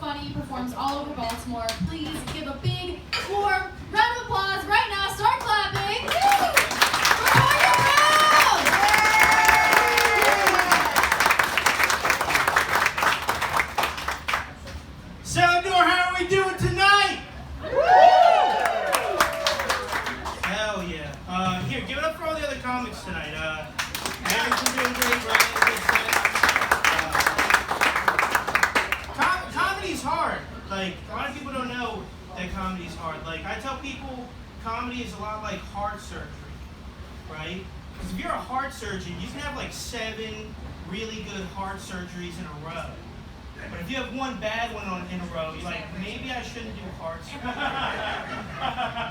funny, performs all over Baltimore. Please give a big, warm round of applause right now. Start clapping. For Parker Brown! Cellar Door, how are we doing tonight? Hell yeah. Here, give it up for all the other comics tonight. Eric's been doing great, Ryan did set. Comedy's hard. Like, a lot of people don't know that comedy's hard. Like, I tell people comedy is a lot like heart surgery, right? Because if you're a heart surgeon, you can have like 7 really good heart surgeries in a row. But if you have one bad one in a row, you're like, maybe I shouldn't do heart surgery.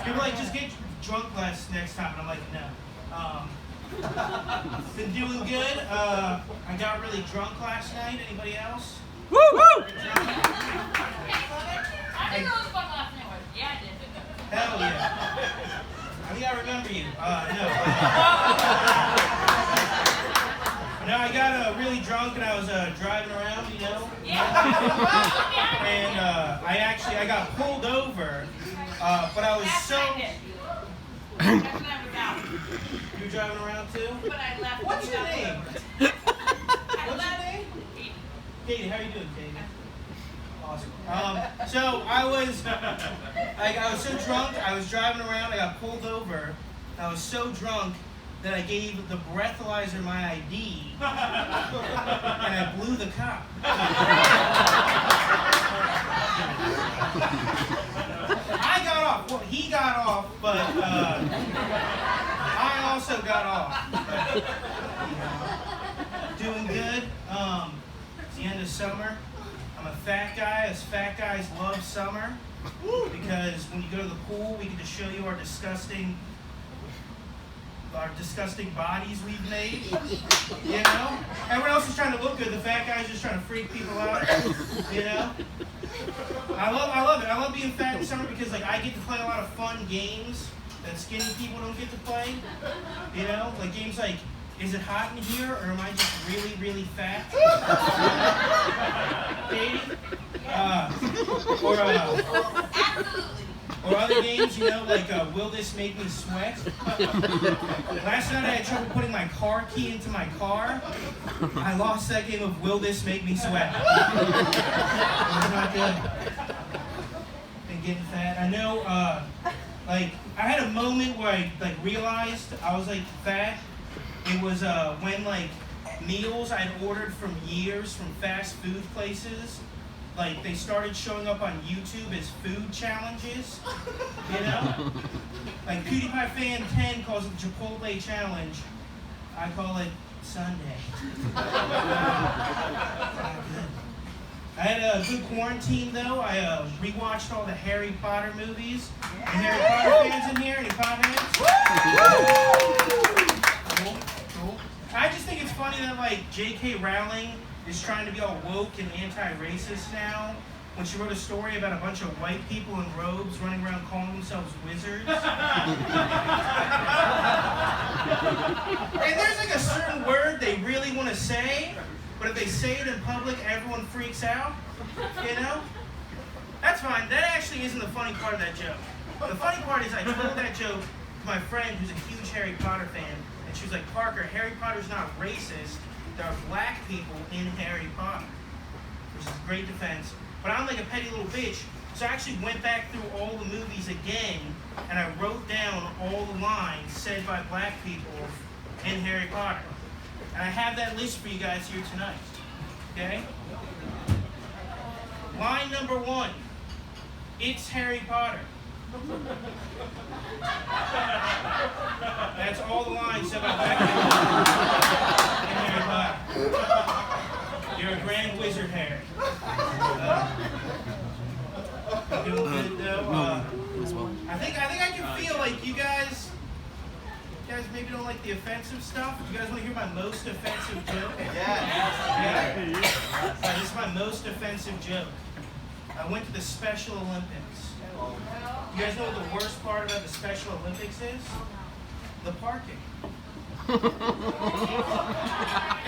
People are like, just get drunk less next time. And I'm like, no. Been doing good. I got really drunk last night. Anybody else? Woo! Woo! I think it was fun last night. Yeah, I did. Hell yeah. I think I remember you. No. No, I got really drunk and I was driving around, you know? Yeah. And I got pulled over, but I was so... That's when I was out. You were driving around too? But I left. What's your name? What's your name? Katie, how are you doing, Katie? Awesome. So I was so drunk, I was driving around, I got pulled over. I was so drunk that I gave the breathalyzer my ID, and I blew the cop. I got off. Well, he got off, but I also got off. Doing good. It's the end of summer. I'm a fat guy, as fat guys love summer, because when you go to the pool, we get to show you our disgusting bodies we've made. You know? Everyone else is trying to look good, the fat guy's just trying to freak people out. You know? I love it. I love being fat in summer because like I get to play a lot of fun games that skinny people don't get to play. You know? Like games like, is it hot in here, or am I just really, really fat? Katie? Or other games, you know, like, will this make me sweat? Last night I had trouble putting my car key into my car. I lost that game of will this make me sweat. It was not good. Been getting fat. I know, like, I had a moment where I, like, realized I was, like, fat. It was when, like, meals I'd ordered from years from fast food places, like, they started showing up on YouTube as food challenges, you know? Like, PewDiePie Fan 10 calls it the Chipotle Challenge. I call it Sunday. I had a good quarantine, though. I rewatched all the Harry Potter movies. Any Harry Potter fans in here? Any Potterheads? Cool. I just think it's funny that, like, J.K. Rowling is trying to be all woke and anti-racist now when she wrote a story about a bunch of white people in robes running around calling themselves wizards. And there's like a certain word they really want to say, but if they say it in public, everyone freaks out, you know? That's fine. That actually isn't the funny part of that joke. The funny part is I told that joke to my friend who's a huge Harry Potter fan, and she was like, Parker, Harry Potter's not racist. There are black people in Harry Potter, which is a great defense. But I'm like a petty little bitch, so I actually went back through all the movies again, and I wrote down all the lines said by black people in Harry Potter. And I have that list for you guys here tonight, okay? Line number 1, it's Harry Potter. That's all the lines said by black people in Harry Potter. You're a grand wizard, Harry. Doing good though. I think I can feel like you guys maybe don't like the offensive stuff. You guys want to hear my most offensive joke? Yeah. This is my most offensive joke. I went to the Special Olympics. You guys know what the worst part about the Special Olympics is? The parking.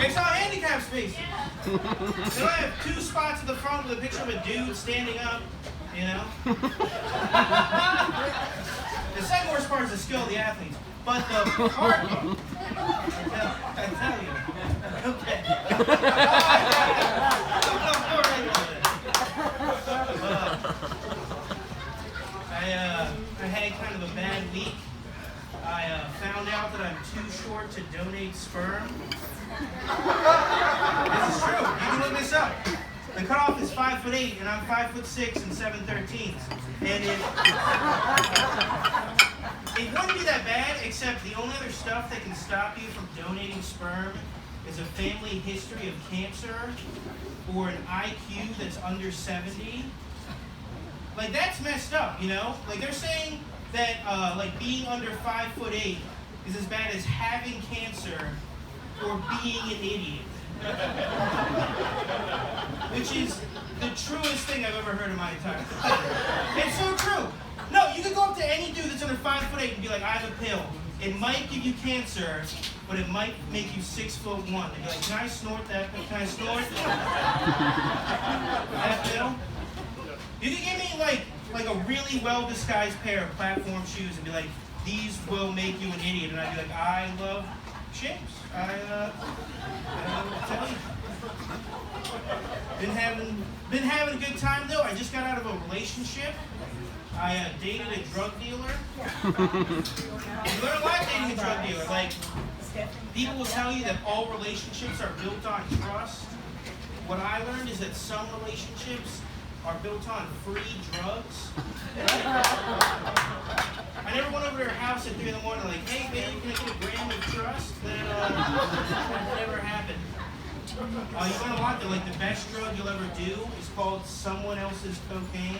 It's all handicap spaces. So I have 2 spots at the front with a picture of a dude standing up, you know? The second worst part is the skill of the athletes. But the hard part, I tell you. Okay. I had kind of a bad week. I found out that I'm too short to donate sperm. This is true. You can look this up. The cutoff is 5'8", and I'm 5'6" and 7/13. And it wouldn't be that bad, except the only other stuff that can stop you from donating sperm is a family history of cancer or an IQ that's under 70. Like, that's messed up, you know? Like, they're saying that, like, being under 5'8" is as bad as having cancer or being an idiot. Which is the truest thing I've ever heard in my entire life. It's so true. No, you can go up to any dude that's under 5'8" and be like, I have a pill. It might give you cancer, but it might make you 6'1". And be like, can I snort that? Can I snort that pill? You can give me like a really well-disguised pair of platform shoes and be like, these will make you an idiot. And I'd be like, I love shapes. I tell you. Been having a good time though. I just got out of a relationship. I dated a drug dealer. You learn a lot dating a drug dealer. Like, people will tell you that all relationships are built on trust. What I learned is that some relationships are built on free drugs. I never went over to her house at 3 in the morning like, hey babe, can I get a gram of trust? That never happened. You learn a lot though, like the best drug you'll ever do is called someone else's cocaine.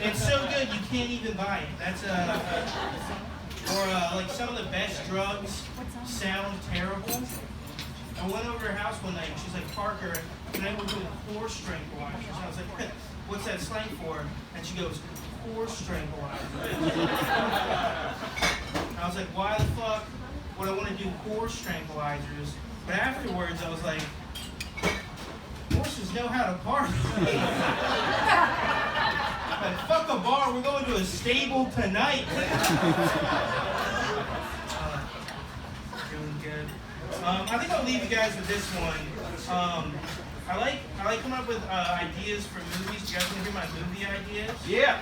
It's so good you can't even buy it. That's like some of the best drugs sound terrible. I went over to her house one night and she's like, Parker, can I go do a horse tranquilizer? So I was like, what's that slang for? And she goes, horse tranquilizer. And I was like, why the fuck would I want to do horse tranquilizers? But afterwards I was like, horses know how to party. Like, fuck a bar, we're going to a stable tonight. Doing good. I think I'll leave you guys with this one. I like coming up with ideas for movies. Do you guys want to hear my movie ideas? Yeah.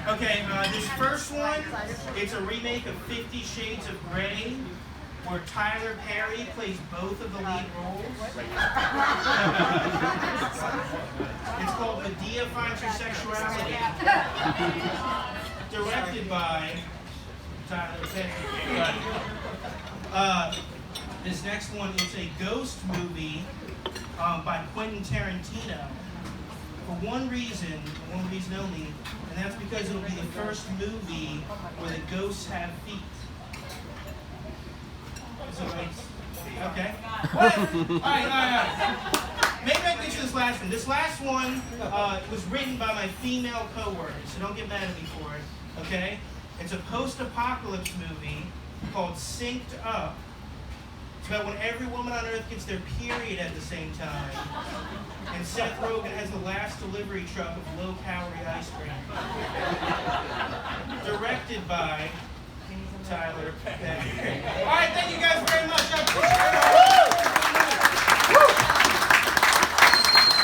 Okay, this first one, it's a remake of 50 Shades of Grey, where Tyler Perry plays both of the lead roles. It's called Medea Finds Her Sexuality. Directed by Tyler Perry. This next one is a ghost movie by Quentin Tarantino. For one reason only, and that's because it'll be the first movie where the ghosts have feet. So, okay. What? All right. Maybe I can get you this last one. This last one was written by my female coworker, so don't get mad at me for it, okay? It's a post-apocalypse movie called Synced Up. It's about when every woman on Earth gets their period at the same time. And Seth Rogen has the last delivery truck of low-calorie ice cream. Directed by Tyler Perry. All right, thank you guys very much. I appreciate it.